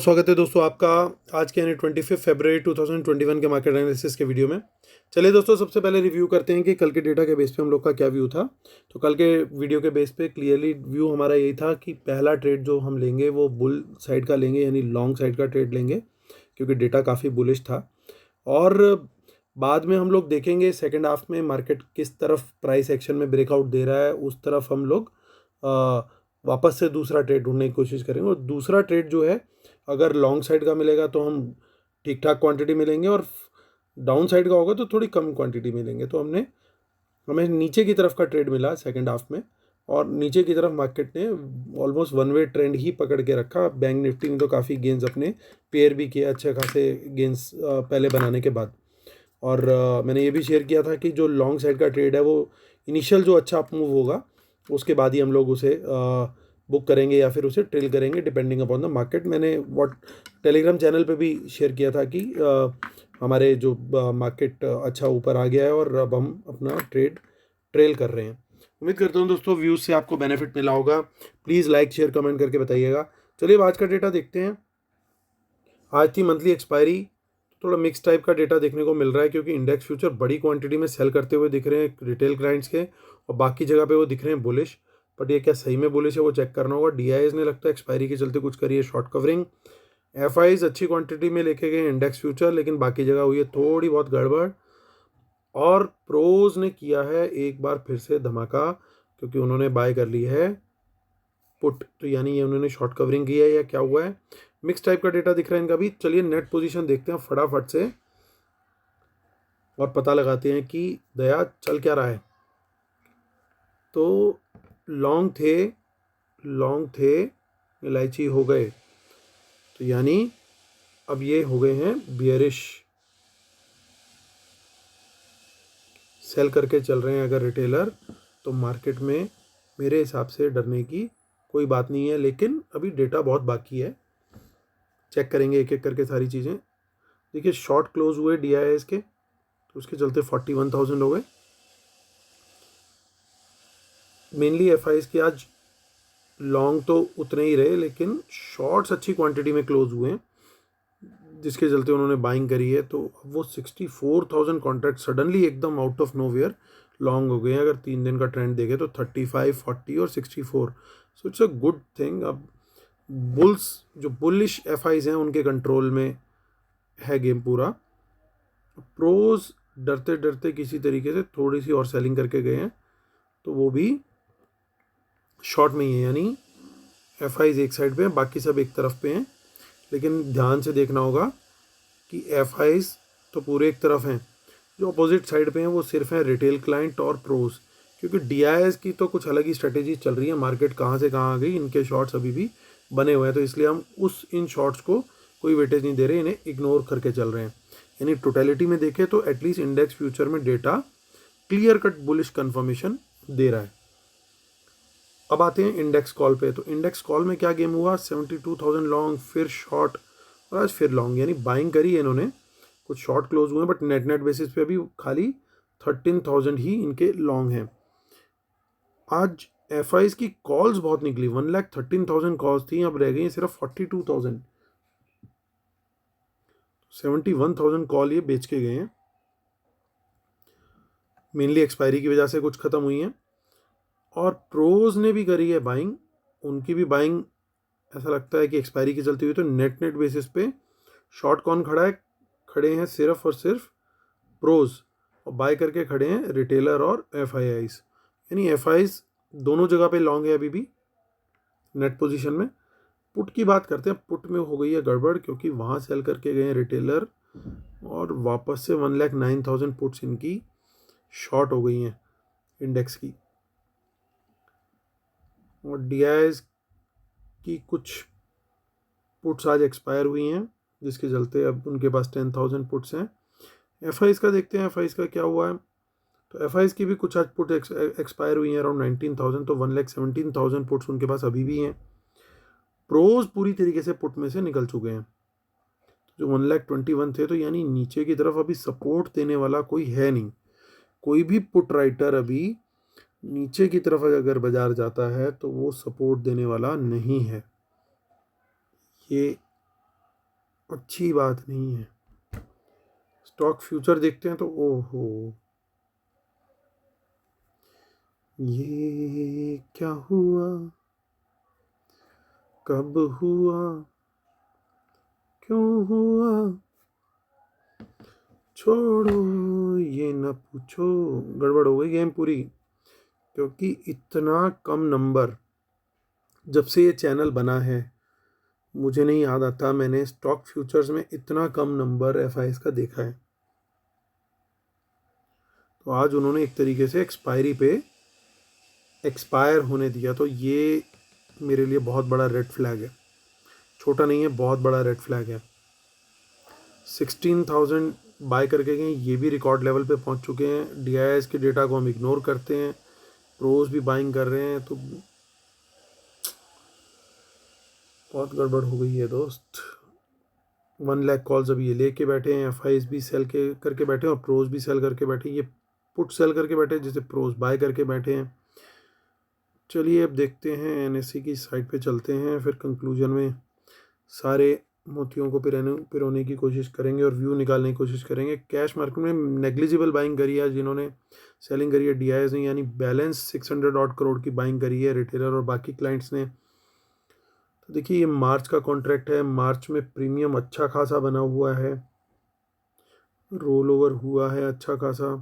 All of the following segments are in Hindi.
स्वागत है दोस्तों आपका आज के यानी 25 फरवरी 2021 के मार्केट एनालिसिस के वीडियो में। चलिए दोस्तों, सबसे पहले रिव्यू करते हैं कि कल के डेटा के बेस पे हम लोग का क्या व्यू था। तो कल के वीडियो के बेस पे क्लियरली व्यू हमारा यही था कि पहला ट्रेड जो हम लेंगे वो बुल साइड का लेंगे, यानी लॉन्ग साइड का ट्रेड लेंगे, क्योंकि डेटा काफ़ी बुलिश था। और बाद में हम लोग देखेंगे सेकेंड हाफ में मार्केट किस तरफ प्राइस एक्शन में ब्रेकआउट दे रहा है, उस तरफ हम लोग वापस से दूसरा ट्रेड ढूंढने की कोशिश करेंगे। और दूसरा ट्रेड जो है, अगर लॉन्ग साइड का मिलेगा तो हम ठीक ठाक क्वांटिटी मिलेंगे, और डाउन साइड का होगा तो थोड़ी कम क्वांटिटी मिलेंगे। तो हमें नीचे की तरफ का ट्रेड मिला सेकंड हाफ में, और नीचे की तरफ मार्केट ने ऑलमोस्ट वन वे ट्रेंड ही पकड़ के रखा। बैंक निफ्टी ने तो काफ़ी गेंस अपने पेयर भी किए, अच्छे खासे गेंस पहले बनाने के बाद। और मैंने ये भी शेयर किया था कि जो लॉन्ग साइड का ट्रेड है वो इनिशियल जो अच्छा अप मूव होगा उसके बाद ही हम लोग उसे बुक करेंगे या फिर उसे ट्रेल करेंगे, डिपेंडिंग अपॉन द मार्केट। मैंने टेलीग्राम चैनल पे भी शेयर किया था कि हमारे जो मार्केट अच्छा ऊपर आ गया है और अब हम अपना ट्रेल कर रहे हैं। उम्मीद करता हूँ दोस्तों व्यूज़ से आपको बेनिफिट मिला होगा। प्लीज़ लाइक शेयर कमेंट करके बताइएगा। चलिए अब आज का डेटा देखते हैं। आज थी मंथली एक्सपायरी। थोड़ा मिक्स टाइप का डेटा देखने को मिल रहा है, क्योंकि इंडेक्स फ्यूचर बड़ी क्वांटिटी में सेल करते हुए दिख रहे हैं रिटेल क्लाइंट्स के, और बाकी जगह पे वो दिख रहे हैं बुलिश। बट ये क्या सही में बुलिश है वो चेक करना होगा। डीआईएस ने लगता है एक्सपायरी के चलते कुछ करी है शॉर्ट कवरिंग। एफआईज अच्छी क्वांटिटी में लेके गए इंडेक्स फ्यूचर, लेकिन बाकी जगह हुई है थोड़ी बहुत गड़बड़। और प्रोज ने किया है एक बार फिर से धमाका, क्योंकि उन्होंने बाय कर ली है पुट। तो यानी ये उन्होंने शॉर्ट कवरिंग की है या क्या हुआ है। मिक्स टाइप का डेटा दिख रहा है इनका भी। चलिए नेट पोजीशन देखते हैं फटाफट से और पता लगाते हैं कि दया चल क्या रहा है। तो लॉन्ग थे इलायची हो गए, तो यानी अब ये हो गए हैं बियरिश, सेल करके चल रहे हैं अगर रिटेलर। तो मार्केट में मेरे हिसाब से डरने की कोई बात नहीं है, लेकिन अभी डेटा बहुत बाकी है। चेक करेंगे एक एक करके सारी चीज़ें। देखिए शॉर्ट क्लोज हुए डीआईएस के, तो उसके चलते 41,000 हो गए। मेनली एफआईज के आज लॉन्ग तो उतने ही रहे, लेकिन शॉर्ट्स अच्छी क्वांटिटी में क्लोज हुए हैं, जिसके चलते उन्होंने बाइंग करी है। तो वो 64,000 कॉन्ट्रैक्ट सडनली एकदम आउट ऑफ नोवेयर लॉन्ग हो गए हैं। अगर 3 दिन का ट्रेंड देखें तो 35, 40 और 64। So it's a good thing. अब बुल्स जो बुलिश एफआईज हैं उनके कंट्रोल में है गेम पूरा। प्रोज डरते डरते किसी तरीके से थोड़ी सी और सेलिंग करके गए हैं, तो वो भी शॉर्ट में ही है, यानी एफआईज एक साइड पे हैं, बाकी सब एक तरफ पे हैं। लेकिन ध्यान से देखना होगा कि एफआईज तो पूरे एक तरफ हैं, जो अपोजिट साइड पे हैं वो सिर्फ हैं रिटेल क्लाइंट और प्रोज। क्योंकि डीआईएस की तो कुछ अलग ही स्ट्रेटेजी चल रही है। मार्केट कहाँ से कहाँ आ गई, इनके शॉर्ट्स अभी भी बने हुए हैं, तो इसलिए हम इन शॉर्ट्स को कोई वेटेज नहीं दे रहे, इन्हें इग्नोर करके चल रहे हैं। यानी टोटलिटी में देखें तो एटलीस्ट इंडेक्स फ्यूचर में data clear cut bullish confirmation दे रहा है। अब आते हैं इंडेक्स कॉल पे। तो इंडेक्स कॉल में क्या गेम हुआ, 72,000 लॉन्ग, फिर शॉर्ट, और आज फिर लॉन्ग, यानी बाइंग करी है इन्होंने। कुछ शॉर्ट क्लोज हुए, बट नेट बेसिस पे अभी खाली 13,000 ही इनके लॉन्ग हैं। आज एफआईज की कॉल्स बहुत निकली, 1,13,000 कॉल्स थी, अब रह गई सिर्फ 42,000। 71,000 कॉल ये बेच के गए हैं। मेनली एक्सपायरी की वजह से कुछ खत्म हुई हैं। और प्रोज ने भी करी है बाइंग, उनकी भी बाइंग ऐसा लगता है कि एक्सपायरी की चलती हुई। तो नेट बेसिस पे शॉर्ट कौन खड़ा है, खड़े हैं सिर्फ और सिर्फ प्रोज, और बाय करके खड़े हैं रिटेलर और एफआईआईज। यानी एफआईज दोनों जगह पे लॉन्ग है अभी भी नेट पोजीशन में। पुट की बात करते हैं। पुट में हो गई है गड़बड़, क्योंकि वहाँ सेल करके गए हैं रिटेलर, और वापस से 1,09,000 पुट्स इनकी शॉर्ट हो गई हैं इंडेक्स की। और डीआईएस की कुछ पुट्स आज एक्सपायर हुई हैं, जिसके चलते अब उनके पास 10,000 पुट्स हैं। एफआईज का देखते हैं एफआईज का क्या हुआ है। तो एफआईज की भी कुछ आज पुट एक्सपायर हुई हैं अराउंड 19,000, तो 1,17,000 पुट्स उनके पास अभी भी हैं। प्रोज पूरी तरीके से पुट में से निकल चुके हैं, जो 1,21,000 थे। तो यानी नीचे की तरफ अभी सपोर्ट देने वाला कोई है नहीं। कोई भी पुट राइटर अभी नीचे की तरफ अगर बाजार जाता है तो वो सपोर्ट देने वाला नहीं है। ये अच्छी बात नहीं है। स्टॉक फ्यूचर देखते हैं तो ओहो, ये क्या हुआ, कब हुआ, क्यों हुआ, छोड़ो ये न पूछो। गड़बड़ हो गई गेम पूरी, क्योंकि इतना कम नंबर जब से ये चैनल बना है मुझे नहीं याद आता मैंने स्टॉक फ्यूचर्स में इतना कम नंबर एफआईएस का देखा है। तो आज उन्होंने एक तरीके से एक्सपायरी पे एक्सपायर होने दिया, तो ये मेरे लिए बहुत बड़ा रेड फ्लैग है। छोटा नहीं है, बहुत बड़ा रेड फ्लैग है। 16,000 बाय करके गए, ये भी रिकॉर्ड लेवल पे पहुंच चुके हैं। डीआईएस के डेटा को हम इग्नोर करते हैं, प्रोज भी बाइंग कर रहे हैं, तो बहुत गड़बड़ हो गई है दोस्त। 1 लाख कॉल्स अभी ये लेके बैठे हैं, एफआईएस भी सेल के करके बैठे हैं और प्रोज भी सेल करके बैठे हैं। ये पुट सेल करके बैठे हैं, जिसे प्रोज बाय करके बैठे हैं। चलिए अब देखते हैं, एनएससी की साइट पे चलते हैं, फिर कंक्लूजन में सारे मोतियों को पिरोने की कोशिश करेंगे और व्यू निकालने की कोशिश करेंगे। कैश मार्केट में नेग्लिजिबल बाइंग करी है जिन्होंने, सेलिंग करी है डीआईएस ने, यानी बैलेंस 600 ऑड करोड़ की बाइंग करी है रिटेलर और बाकी क्लाइंट्स ने। तो देखिए ये मार्च का कॉन्ट्रैक्ट है, मार्च में प्रीमियम अच्छा खासा बना हुआ है, रोल ओवर हुआ है अच्छा खासा।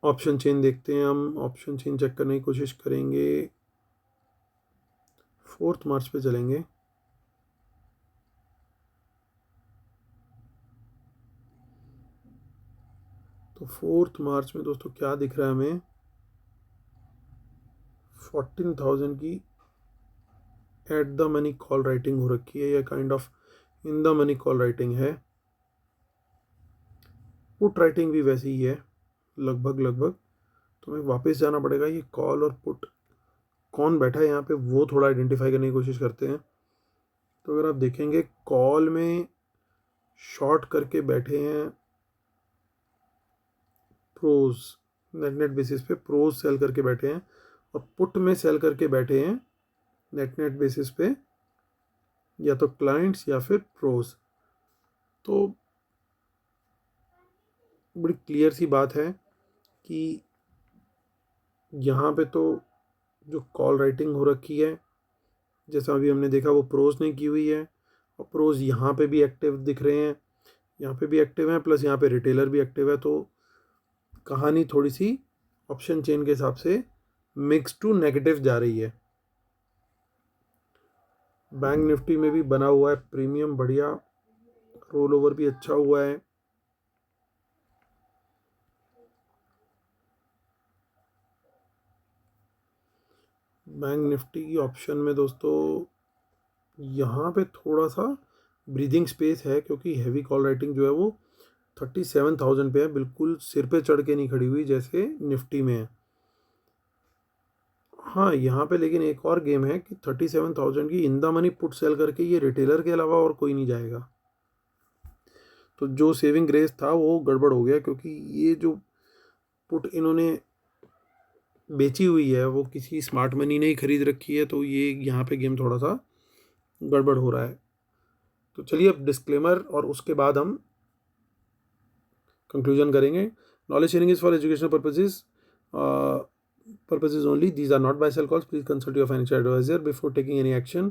ऑप्शन चेन देखते हैं हम, ऑप्शन चेन चेक करने की कोशिश करेंगे। 4 मार्च पे चलेंगे। तो 4 मार्च में दोस्तों क्या दिख रहा है हमें, 14,000 की at the money call writing हो रखी है, या kind of in the money call writing है। पुट राइटिंग भी वैसी ही है लगभग। तो हमें वापस जाना पड़ेगा, ये कॉल और पुट कौन बैठा है यहाँ पे वो थोड़ा आइडेंटिफाई करने की कोशिश करते हैं। तो अगर आप देखेंगे कॉल में शॉर्ट करके बैठे हैं प्रोज, नेट बेसिस पे प्रोज सेल करके बैठे हैं, और पुट में सेल करके बैठे हैं नेट बेसिस पे या तो क्लाइंट्स या फिर प्रोज। तो बड़ी क्लियर सी बात है कि यहाँ पे तो जो कॉल राइटिंग हो रखी है जैसा अभी हमने देखा वो प्रोज ने की हुई है, और प्रोज यहाँ पे भी एक्टिव दिख रहे हैं, यहाँ पे भी एक्टिव हैं, प्लस यहाँ पे रिटेलर भी एक्टिव है। तो कहानी थोड़ी सी ऑप्शन चेन के हिसाब से मिक्स टू नेगेटिव जा रही है। बैंक निफ्टी में भी बना हुआ है प्रीमियम बढ़िया, रोल ओवर भी अच्छा हुआ है। बैंक निफ्टी की ऑप्शन में दोस्तों यहाँ पे थोड़ा सा ब्रीदिंग स्पेस है, क्योंकि हैवी कॉल राइटिंग जो है वो 37,000 पे है, बिल्कुल सिर पे चढ़ के नहीं खड़ी हुई जैसे निफ्टी में है। हाँ यहाँ पे लेकिन एक और गेम है कि 37,000 की in the money put sell करके ये रिटेलर के अलावा और कोई नहीं जाएगा। तो जो सेविंग ग्रेस था वो गड़बड़ हो गया, क्योंकि ये जो पुट इन्होंने बेची हुई है वो किसी स्मार्ट मनी ने ही खरीद रखी है, तो ये यहाँ पे गेम थोड़ा सा गड़बड़ हो रहा है। तो चलिए अब डिस्क्लेमर और उसके बाद हम कंक्लूजन करेंगे। Knowledge sharing is for educational purposes only. These are not buy sell calls. Please consult your financial advisor before taking any action.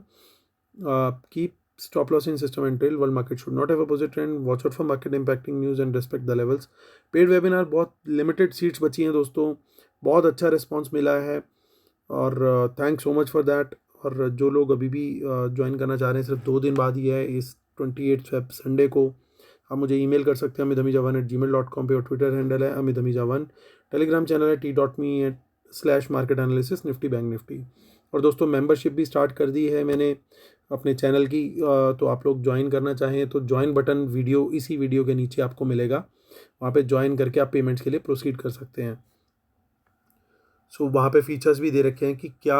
Keep stop loss in system and trail. World market should not have opposite trend. Watch out for market impacting news and respect the levels. Paid webinar बहुत लिमिटेड सीट्स बची हैं दोस्तों, बहुत अच्छा रिस्पॉन्स मिला है और thanks so much for that. और जो लोग अभी भी ज्वाइन करना चाह रहे हैं, सिर्फ 2 दिन बाद ही है, इस 28 फेब संडे को। आप मुझे ईमेल कर सकते हैं amithamija1@gmail.com पे, और ट्विटर हैंडल है amithamija1। टेलीग्राम चैनल है t.me/मार्केट एनालिसिस निफ्टी बैंक निफ्टी। और दोस्तों मेंबरशिप भी स्टार्ट कर दी है मैंने अपने चैनल की, तो आप लोग ज्वाइन करना चाहें तो ज्वाइन बटन इसी वीडियो के नीचे आपको मिलेगा, वहाँ पे ज्वाइन करके आप पेमेंट्स के लिए प्रोसीड कर सकते हैं। सो वहाँ पे फीचर्स भी दे रखे हैं कि क्या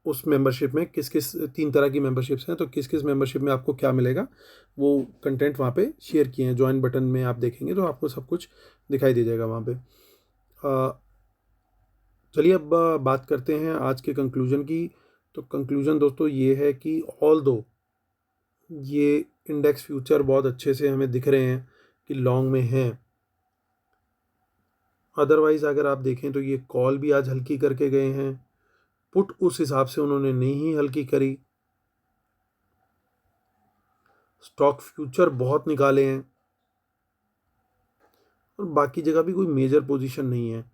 उस मेंबरशिप में किस किस 3 तरह की मेंबरशिप्स हैं, तो किस किस मेंबरशिप में आपको क्या मिलेगा वो कंटेंट वहाँ पे शेयर किए हैं। ज्वाइन बटन में आप देखेंगे तो आपको सब कुछ दिखाई दे जाएगा वहाँ पे। चलिए अब बात करते हैं आज के कंक्लूजन की। तो कंक्लूजन दोस्तों ये है कि ऑल दो ये इंडेक्स फ्यूचर बहुत अच्छे से हमें दिख रहे हैं कि लॉन्ग में हैं, अदरवाइज अगर आप देखें तो ये कॉल भी आज हल्की करके गए हैं, पुट उस हिसाब से उन्होंने नहीं हल्की करी, स्टॉक फ्यूचर बहुत निकाले हैं और बाकी जगह भी कोई मेजर पोजीशन नहीं है।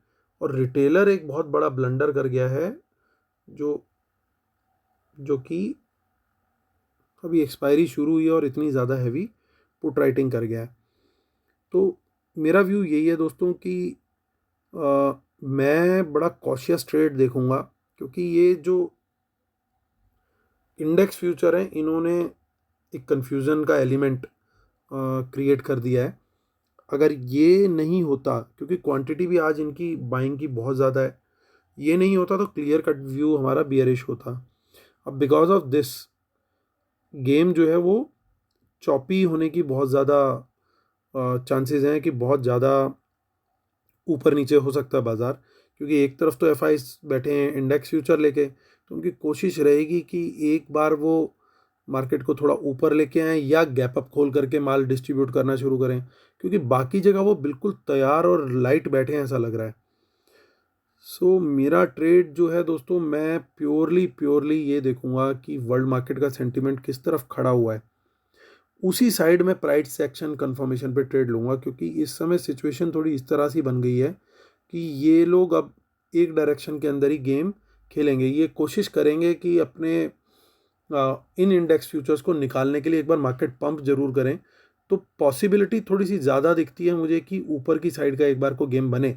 और रिटेलर एक बहुत बड़ा ब्लंडर कर गया है जो जो कि अभी एक्सपायरी शुरू हुई है और इतनी ज़्यादा हैवी पुट राइटिंग कर गया है। तो मेरा व्यू यही है दोस्तों कि मैं बड़ा कॉशियस ट्रेड देखूंगा, क्योंकि ये जो इंडेक्स फ्यूचर हैं इन्होंने एक कन्फ्यूज़न का एलिमेंट क्रिएट कर दिया है। अगर ये नहीं होता, क्योंकि क्वांटिटी भी आज इनकी बाइंग की बहुत ज़्यादा है, ये नहीं होता तो क्लियर कट व्यू हमारा बियरिश होता। अब बिकॉज ऑफ दिस गेम जो है वो चॉपी होने की बहुत ज़्यादा चांसेस हैं कि बहुत ज़्यादा ऊपर नीचे हो सकता है बाज़ार, क्योंकि एक तरफ तो एफ बैठे हैं इंडेक्स फ्यूचर लेके, तो उनकी कोशिश रहेगी कि एक बार वो मार्केट को थोड़ा ऊपर लेके आएँ या गैप अप खोल करके माल डिस्ट्रीब्यूट करना शुरू करें, क्योंकि बाकी जगह वो बिल्कुल तैयार और लाइट बैठे हैं ऐसा लग रहा है। सो मेरा ट्रेड जो है दोस्तों, मैं प्योरली ये देखूंगा कि वर्ल्ड मार्केट का सेंटिमेंट किस तरफ खड़ा हुआ है, उसी साइड में प्राइस एक्शन कंफर्मेशन पे ट्रेड लूँगा, क्योंकि इस समय सिचुएशन थोड़ी इस तरह से बन गई है कि ये लोग अब एक डायरेक्शन के अंदर ही गेम खेलेंगे। ये कोशिश करेंगे कि अपने इन इंडेक्स फ्यूचर्स को निकालने के लिए एक बार मार्केट पंप जरूर करें। तो पॉसिबिलिटी थोड़ी सी ज़्यादा दिखती है मुझे कि ऊपर की साइड का एक बार को गेम बने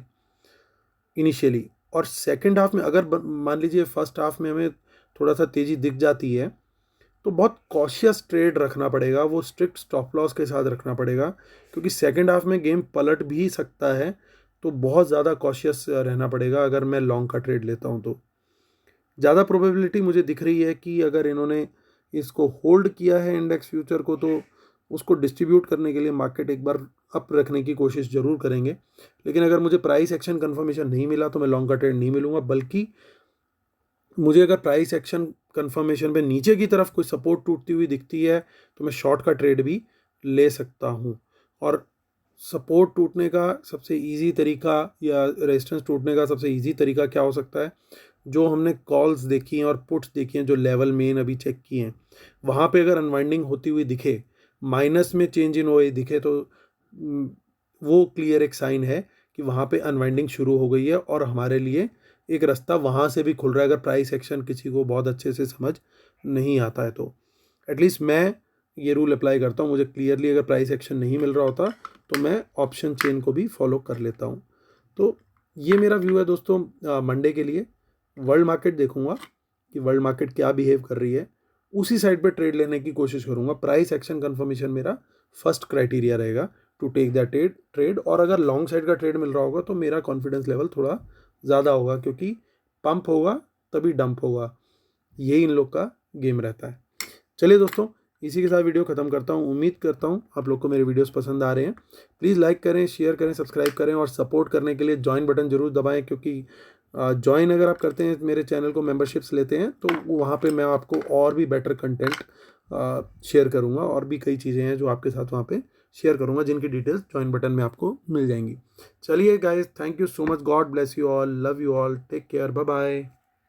इनिशियली, और सेकेंड हाफ में अगर मान लीजिए फर्स्ट हाफ में हमें थोड़ा सा तेज़ी दिख जाती है तो बहुत कॉशियस ट्रेड रखना पड़ेगा, वो स्ट्रिक्ट स्टॉप लॉस के साथ रखना पड़ेगा, क्योंकि सेकेंड हाफ में गेम पलट भी सकता है। तो बहुत ज़्यादा कॉशियस रहना पड़ेगा अगर मैं लॉन्ग का ट्रेड लेता हूँ। तो ज़्यादा प्रोबेबिलिटी मुझे दिख रही है कि अगर इन्होंने इसको होल्ड किया है इंडेक्स फ्यूचर को, तो उसको डिस्ट्रीब्यूट करने के लिए मार्केट एक बार अप रखने की कोशिश ज़रूर करेंगे। लेकिन अगर मुझे प्राइस एक्शन कंफर्मेशन नहीं मिला तो मैं लॉन्ग का ट्रेड नहीं मिलूँगा, बल्कि मुझे अगर प्राइस एक्शन कंफर्मेशन पे नीचे की तरफ कोई सपोर्ट टूटती हुई दिखती है तो मैं शॉर्ट का ट्रेड भी ले सकता हूँ। और सपोर्ट टूटने का सबसे इजी तरीका या रेजिस्टेंस टूटने का सबसे इजी तरीका क्या हो सकता है, जो हमने कॉल्स देखी हैं और पुट्स देखी हैं, जो लेवल मेन अभी चेक किए हैं, वहाँ पे अगर अनवाइंडिंग होती हुई दिखे, माइनस में चेंज इन ओए दिखे, तो वो क्लियर एक साइन है कि वहाँ पे अनवाइंडिंग शुरू हो गई है और हमारे लिए एक रास्ता वहाँ से भी खुल रहा है, अगर प्राइस एक्शन किसी को बहुत अच्छे से समझ नहीं आता है तो। एटलीस्ट मैं ये रूल अप्लाई करता हूँ, मुझे क्लियरली अगर प्राइस एक्शन नहीं मिल रहा होता तो मैं ऑप्शन चेन को भी फॉलो कर लेता हूँ। तो ये मेरा व्यू है दोस्तों मंडे के लिए। वर्ल्ड मार्केट देखूंगा कि वर्ल्ड मार्केट क्या बिहेव कर रही है, उसी साइड पे ट्रेड लेने की कोशिश करूंगा। प्राइस एक्शन कंफर्मेशन मेरा फर्स्ट क्राइटेरिया रहेगा टू टेक दैट ट्रेड। और अगर लॉन्ग साइड का ट्रेड मिल रहा होगा तो मेरा कॉन्फिडेंस लेवल थोड़ा ज़्यादा होगा, क्योंकि पंप होगा तभी डंप होगा, यही इन लोग का गेम रहता है। चलिए दोस्तों, इसी के साथ वीडियो ख़त्म करता हूँ। उम्मीद करता हूँ आप लोग को मेरे वीडियोस पसंद आ रहे हैं। प्लीज़ लाइक करें, शेयर करें, सब्सक्राइब करें और सपोर्ट करने के लिए ज्वाइन बटन जरूर दबाएं, क्योंकि ज्वाइन अगर आप करते हैं मेरे चैनल को, मेंबरशिप्स लेते हैं, तो वहाँ पे मैं आपको और भी बेटर कंटेंट शेयर करूँगा, और भी कई चीज़ें हैं जो आपके साथ वहाँ पे शेयर करूँगा, जिनकी डिटेल्स ज्वाइन बटन में आपको मिल जाएंगी। चलिए guys, thank you so much, God bless you all, love you all, take care, bye bye.